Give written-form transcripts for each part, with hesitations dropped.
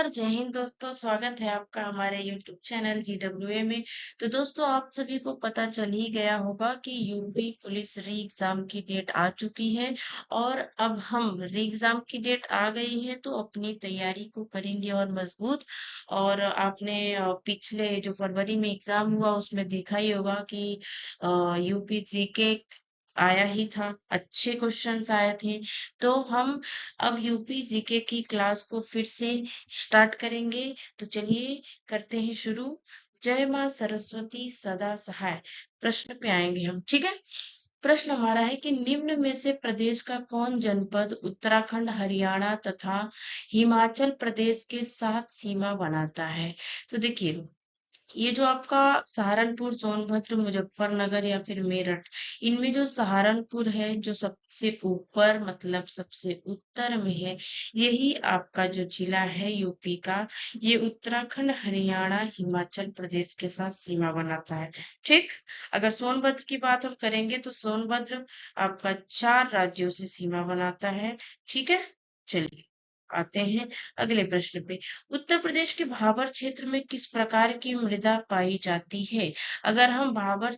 नमस्कार, जय हिंद दोस्तों। स्वागत है आपका हमारे यूट्यूब चैनल GWA में। तो दोस्तों, आप सभी को पता चल ही गया होगा कि यूपी पुलिस री एग्जाम की डेट आ चुकी है। और अब हम री एग्जाम की डेट आ गई है तो अपनी तैयारी को करेंगे और मजबूत। और आपने पिछले जो फरवरी में एग्जाम हुआ उसमें देखा ही होगा कि यूपी जीके आया ही था, अच्छे क्वेश्चंस आए थे। तो हम अब यूपी जीके की क्लास को फिर से स्टार्ट करेंगे। तो चलिए करते हैं शुरू। जय माँ सरस्वती सदा सहाय। प्रश्न पे आएंगे हम, ठीक है। प्रश्न हमारा है कि निम्न में से प्रदेश का कौन जनपद उत्तराखंड, हरियाणा तथा हिमाचल प्रदेश के साथ सीमा बनाता है। तो देखिए, ये जो आपका सहारनपुर, सोनभद्र, मुजफ्फरनगर या फिर मेरठ, इनमें जो सहारनपुर है जो सबसे ऊपर मतलब सबसे उत्तर में है, यही आपका जो जिला है यूपी का, ये उत्तराखंड, हरियाणा, हिमाचल प्रदेश के साथ सीमा बनाता है। ठीक। अगर सोनभद्र की बात हम करेंगे तो सोनभद्र आपका 4 राज्यों से सीमा बनाता है। ठीक है। चलिए आते हैं अगले प्रश्न पे। उत्तर प्रदेश के भाबर क्षेत्र में किस प्रकार की मृदा पाई जाती है। अगर हम भाबर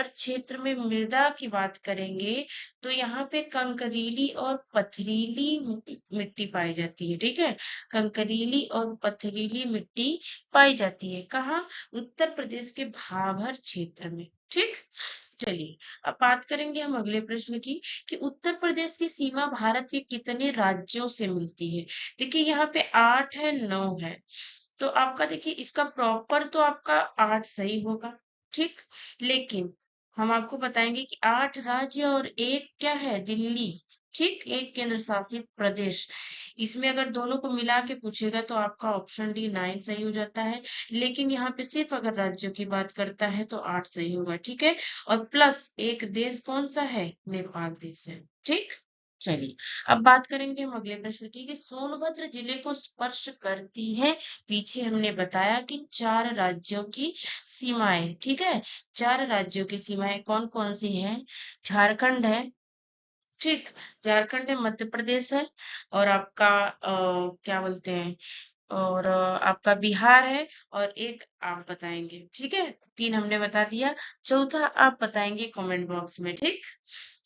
क्षेत्र में मृदा की बात करेंगे तो यहाँ पे कंकरीली और पथरीली मिट्टी पाई जाती है। ठीक है। कंकरीली और पथरीली मिट्टी पाई जाती है। कहाँ? उत्तर प्रदेश के भाबर क्षेत्र में। ठीक। चलिए अब बात करेंगे हम अगले प्रश्न की कि उत्तर प्रदेश की सीमा भारत के कितने राज्यों से मिलती है। देखिए यहाँ पे 8 है, 9 है। तो आपका देखिए इसका प्रॉपर तो आपका 8 सही होगा। ठीक। लेकिन हम आपको बताएंगे कि 8 राज्य और एक क्या है, दिल्ली। ठीक, एक केंद्र शासित प्रदेश। इसमें अगर दोनों को मिला के पूछेगा तो आपका ऑप्शन डी 9 सही हो जाता है। लेकिन यहाँ पे सिर्फ अगर राज्यों की बात करता है तो 8 सही होगा। ठीक है। और प्लस एक देश कौन सा है, नेपाल देश है। ठीक। चलिए अब बात करेंगे हम अगले प्रश्न की कि सोनभद्र जिले को स्पर्श करती है। पीछे हमने बताया कि 4 राज्यों की सीमाएं। ठीक है। 4 राज्यों की सीमाएं कौन कौन सी हैं? झारखंड है। ठीक। झारखंड है, मध्य प्रदेश है, और आपका क्या बोलते हैं, और आपका बिहार है, और एक आप बताएंगे। ठीक है। 3 हमने बता दिया, चौथा आप बताएंगे कमेंट बॉक्स में। ठीक।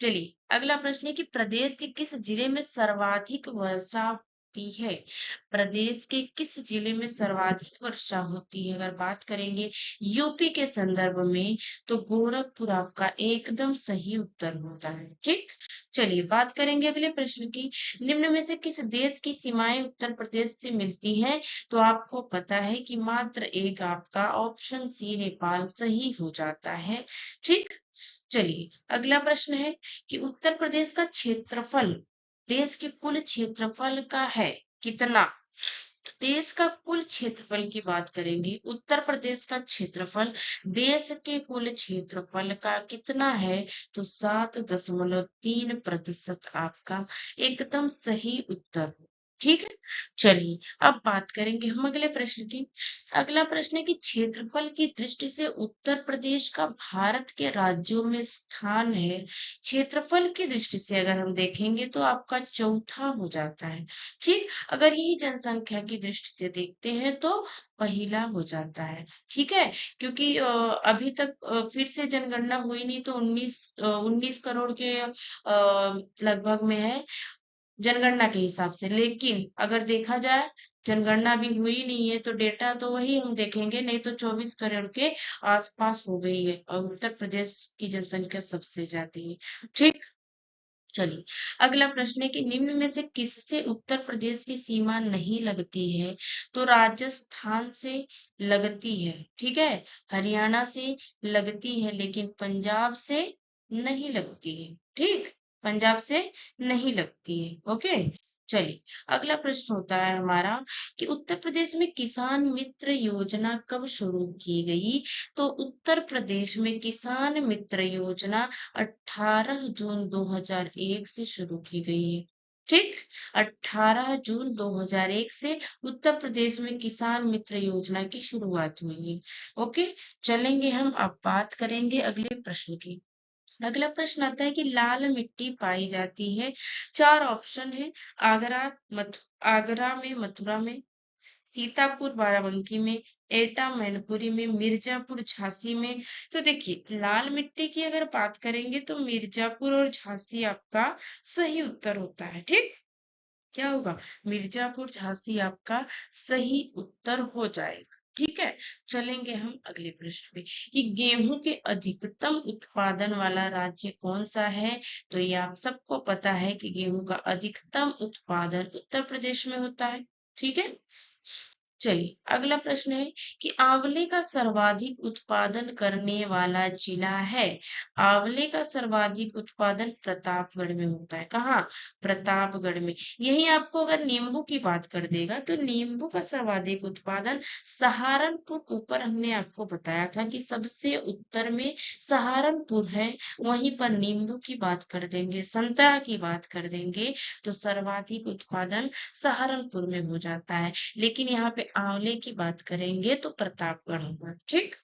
चलिए अगला प्रश्न है कि प्रदेश के किस जिले में सर्वाधिक वर्षा होती है। प्रदेश के किस जिले में सर्वाधिक वर्षा होती है अगर बात करेंगे यूपी के संदर्भ में, तो गोरखपुर आपका एकदम सही उत्तर होता है। ठीक। चलिए बात करेंगे अगले प्रश्न की। निम्न में से किस देश की सीमाएं उत्तर प्रदेश से मिलती हैं। तो आपको पता है कि मात्र एक आपका ऑप्शन सी नेपाल सही हो जाता है। ठीक। चलिए अगला प्रश्न है कि उत्तर प्रदेश का क्षेत्रफल देश के कुल क्षेत्रफल का है कितना। तो देश का कुल क्षेत्रफल की बात करेंगे, उत्तर प्रदेश का क्षेत्रफल देश के कुल क्षेत्रफल का कितना है, तो 7.3% आपका एकदम सही उत्तर। ठीक है। चलिए अब बात करेंगे हम अगले प्रश्न की। अगला प्रश्न है कि क्षेत्रफल की दृष्टि से उत्तर प्रदेश का भारत के राज्यों में स्थान है। क्षेत्रफल की दृष्टि से अगर हम देखेंगे तो आपका चौथा हो जाता है। ठीक। अगर यही जनसंख्या की दृष्टि से देखते हैं तो पहला हो जाता है। ठीक है। क्योंकि अभी तक फिर से जनगणना हुई नहीं, तो 19 करोड़ के लगभग में है जनगणना के हिसाब से। लेकिन अगर देखा जाए जनगणना भी हुई नहीं है तो डेटा तो वही हम देखेंगे, नहीं तो 24 करोड़ के आसपास हो गई है, और उत्तर प्रदेश की जनसंख्या सबसे ज्यादा है। ठीक। चलिए अगला प्रश्न है कि निम्न में से किससे उत्तर प्रदेश की सीमा नहीं लगती है। तो राजस्थान से लगती है। ठीक है। हरियाणा से लगती है, लेकिन पंजाब से नहीं लगती है। ठीक। पंजाब से नहीं लगती है। ओके। चलिए अगला प्रश्न होता है हमारा कि उत्तर प्रदेश में किसान मित्र योजना कब शुरू की गई। तो उत्तर प्रदेश में किसान मित्र योजना 18 जून 2001 से शुरू की गई है। ठीक। 18 जून 2001 से उत्तर प्रदेश में किसान मित्र योजना की शुरुआत हुई है। ओके। चलेंगे हम अब बात करेंगे अगले प्रश्न की। अगला प्रश्न आता है कि लाल मिट्टी पाई जाती है। चार ऑप्शन है। आगरा, आगरा में, मथुरा में, सीतापुर बाराबंकी में, एटा मैनपुरी में, मिर्जापुर झांसी में। तो देखिए, लाल मिट्टी की अगर बात करेंगे तो मिर्जापुर और झांसी आपका सही उत्तर होता है। ठीक, क्या होगा? मिर्जापुर झांसी आपका सही उत्तर हो जाएगा। ठीक है, चलेंगे हम अगले प्रश्न पे कि गेहूं के अधिकतम उत्पादन वाला राज्य कौन सा है। तो ये आप सबको पता है कि गेहूं का अधिकतम उत्पादन उत्तर प्रदेश में होता है। ठीक है, चलिए अगला प्रश्न है कि आंवले का सर्वाधिक उत्पादन करने वाला जिला है। आंवले का सर्वाधिक उत्पादन प्रतापगढ़ में होता है। कहाँ? प्रतापगढ़ में। यही आपको अगर नींबू की बात कर देगा तो नींबू का सर्वाधिक उत्पादन सहारनपुर, ऊपर हमने आपको बताया था कि सबसे उत्तर में सहारनपुर है। वहीं पर नींबू की बात कर देंगे, संतरा की बात कर देंगे तो सर्वाधिक उत्पादन सहारनपुर में हो जाता है। लेकिन यहाँ पे आंवले की बात करेंगे तो प्रतापगढ़ होगा। ठीक,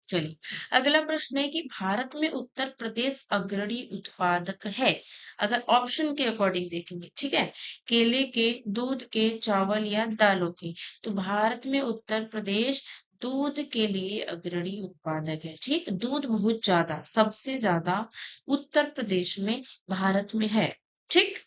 चलिए अगला प्रश्न है कि भारत में उत्तर प्रदेश अग्रणी उत्पादक है। अगर ऑप्शन के अकॉर्डिंग देखेंगे, ठीक है, केले के, दूध के, चावल या दालों के, तो भारत में उत्तर प्रदेश दूध के लिए अग्रणी उत्पादक है। ठीक, दूध बहुत ज्यादा, सबसे ज्यादा उत्तर प्रदेश में, भारत में है। ठीक,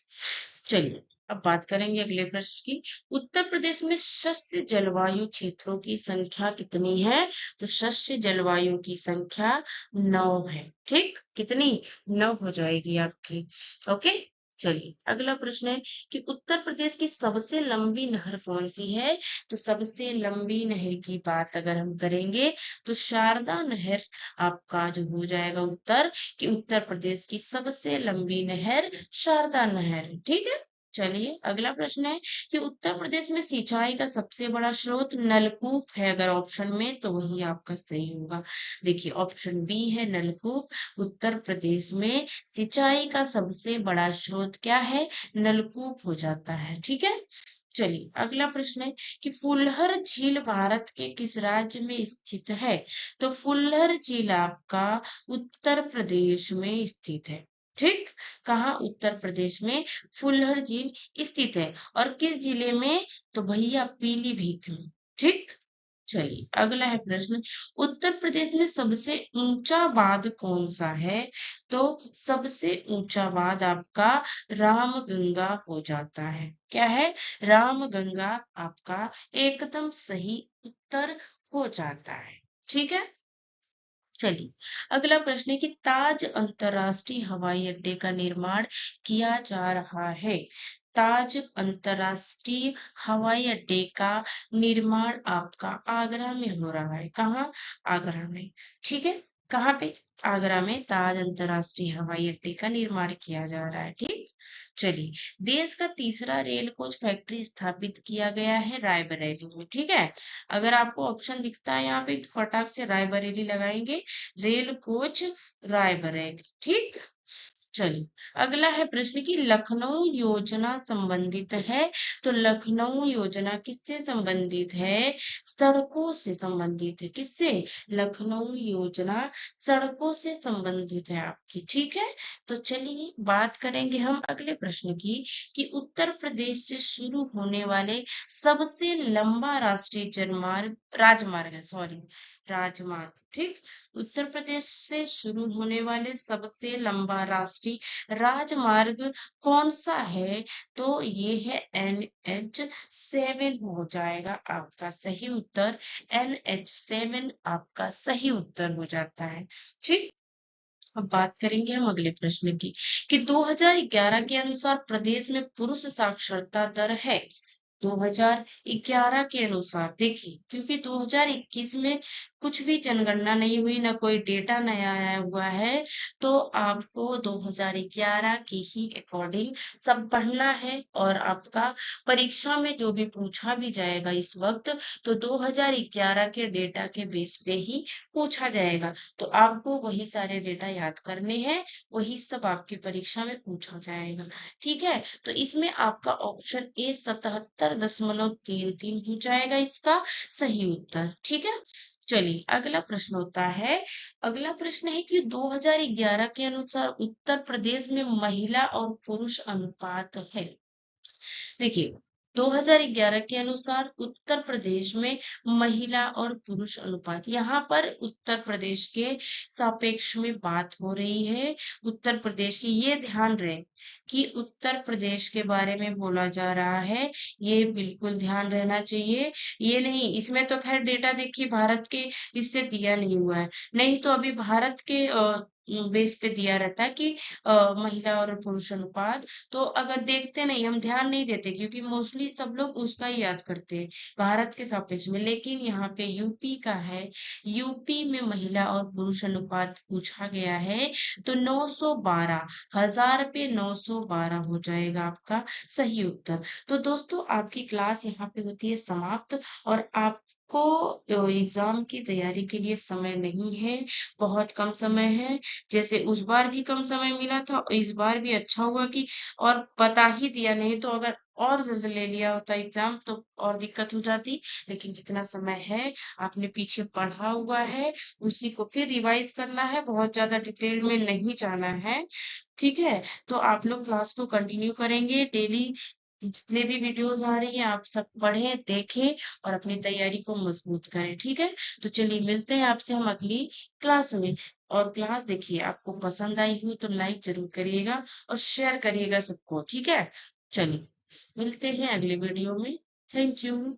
चलिए अब बात करेंगे अगले प्रश्न की। उत्तर प्रदेश में शस्य जलवायु क्षेत्रों की संख्या कितनी है। तो शस्य जलवायु की संख्या 9 है। ठीक, कितनी? 9 हो जाएगी आपकी। ओके, चलिए अगला प्रश्न है कि उत्तर प्रदेश की सबसे लंबी नहर कौन सी है। तो सबसे लंबी नहर की बात अगर हम करेंगे तो शारदा नहर आपका जो हो जाएगा उत्तर, कि उत्तर प्रदेश की सबसे लंबी नहर शारदा नहर है। ठीक है, चलिए अगला प्रश्न है कि उत्तर प्रदेश में सिंचाई का सबसे बड़ा स्रोत नलकूप है। अगर ऑप्शन में तो वही आपका सही होगा। देखिए ऑप्शन बी है नलकूप। उत्तर प्रदेश में सिंचाई का सबसे बड़ा स्रोत क्या है? नलकूप हो जाता है। ठीक है, चलिए अगला प्रश्न है कि फुलहर झील भारत के किस राज्य में स्थित है। तो फुलहर झील आपका उत्तर प्रदेश में स्थित है। ठीक, कहाँ? उत्तर प्रदेश में फुलहर झील स्थित है। और किस जिले में? तो भैया पीलीभीत में। ठीक, चलिए अगला है प्रश्न, उत्तर प्रदेश में सबसे ऊंचा बांध कौन सा है। तो सबसे ऊंचा बांध आपका रामगंगा हो जाता है। क्या है? रामगंगा आपका एकदम सही उत्तर हो जाता है। ठीक है, चलिए अगला प्रश्न है कि ताज अंतरराष्ट्रीय हवाई अड्डे का निर्माण किया जा रहा है। ताज अंतरराष्ट्रीय हवाई अड्डे का निर्माण आपका आगरा में हो रहा है। कहाँ? आगरा में। ठीक है, कहाँ पे? आगरा में ताज अंतरराष्ट्रीय हवाई अड्डे का निर्माण किया जा रहा है। ठीक, चलिए देश का तीसरा रेल कोच फैक्ट्री स्थापित किया गया है रायबरेली में। ठीक है, अगर आपको ऑप्शन दिखता है यहाँ पे तो फटाक से रायबरेली लगाएंगे। Rail coach Raebareli. ठीक, चलिए अगला है प्रश्न की लखनऊ योजना संबंधित है। तो लखनऊ योजना किससे संबंधित है? सड़कों से संबंधित है। किससे? लखनऊ योजना सड़कों से संबंधित है आपकी। ठीक है, तो चलिए बात करेंगे हम अगले प्रश्न की कि उत्तर प्रदेश से शुरू होने वाले सबसे लंबा राष्ट्रीय जनमार्ग, राजमार्ग है, सॉरी, राजमार्ग। ठीक, उत्तर प्रदेश से शुरू होने वाले सबसे लंबा राष्ट्रीय राजमार्ग कौन सा है। तो ये है NH7 हो जाएगा आपका सही उत्तर। NH7 आपका सही उत्तर हो जाता है। ठीक, अब बात करेंगे हम अगले प्रश्न की कि 2011 के अनुसार प्रदेश में पुरुष साक्षरता दर है। 2011 के अनुसार देखिए, क्योंकि 2021 में कुछ भी जनगणना नहीं हुई, ना कोई डेटा नया आया हुआ है, तो आपको 2011 के ही अकॉर्डिंग सब पढ़ना है। और आपका परीक्षा में जो भी पूछा भी जाएगा इस वक्त, तो 2011 के डेटा के बेस पे ही पूछा जाएगा। तो आपको वही सारे डेटा याद करने हैं, वही सब आपकी परीक्षा में पूछा जाएगा। ठीक है, तो इसमें आपका ऑप्शन ए 77.33 हो जाएगा इसका सही उत्तर। ठीक है, चलिए अगला प्रश्न होता है, अगला प्रश्न है कि 2011 के अनुसार उत्तर प्रदेश में महिला और पुरुष अनुपात है। देखिए 2011 के अनुसार उत्तर प्रदेश में महिला और पुरुष अनुपात, यहाँ पर उत्तर प्रदेश के सापेक्ष में बात हो रही है। उत्तर प्रदेश की, ये ध्यान रहे कि उत्तर प्रदेश के बारे में बोला जा रहा है, ये बिल्कुल ध्यान रहना चाहिए। ये नहीं, इसमें तो खैर डेटा देखिए भारत के इससे दिया नहीं हुआ है, नहीं तो अभी भारत के बेस पे दिया रहता है कि महिला और पुरुष अनुपात। तो अगर देखते नहीं, हम ध्यान नहीं देते क्योंकि मोस्टली सब लोग उसका ही याद करते हैं भारत के सापेक्ष में, लेकिन यहाँ पे यूपी का है। यूपी में महिला और पुरुष अनुपात पूछा गया है, तो 912, 1000 पे 912 हो जाएगा आपका सही उत्तर। तो दोस्तों आपकी क्लास यहाँ पे होती है समाप्त, और आपको एग्जाम की तैयारी के लिए समय नहीं है, बहुत कम समय है। जैसे उस बार भी कम समय मिला था, इस बार भी अच्छा हुआ कि और बता ही दिया, नहीं तो अगर और जल्दी ले लिया होता एग्जाम तो और दिक्कत हो जाती। लेकिन जितना समय है आपने पीछे पढ़ा हुआ है, उसी को फिर रिवाइज करना है, बहुत ज्यादा डिटेल में नहीं जाना है। ठीक है, तो आप लोग क्लास को कंटिन्यू करेंगे डेली, जितने भी वीडियोस आ रही हैं आप सब पढ़ें, देखें और अपनी तैयारी को मजबूत करें। ठीक है, तो चलिए मिलते हैं आपसे हम अगली क्लास में। और क्लास देखिए आपको पसंद आई हो तो लाइक जरूर करिएगा और शेयर करिएगा सबको। ठीक है, चलिए मिलते हैं अगले वीडियो में। Thank you.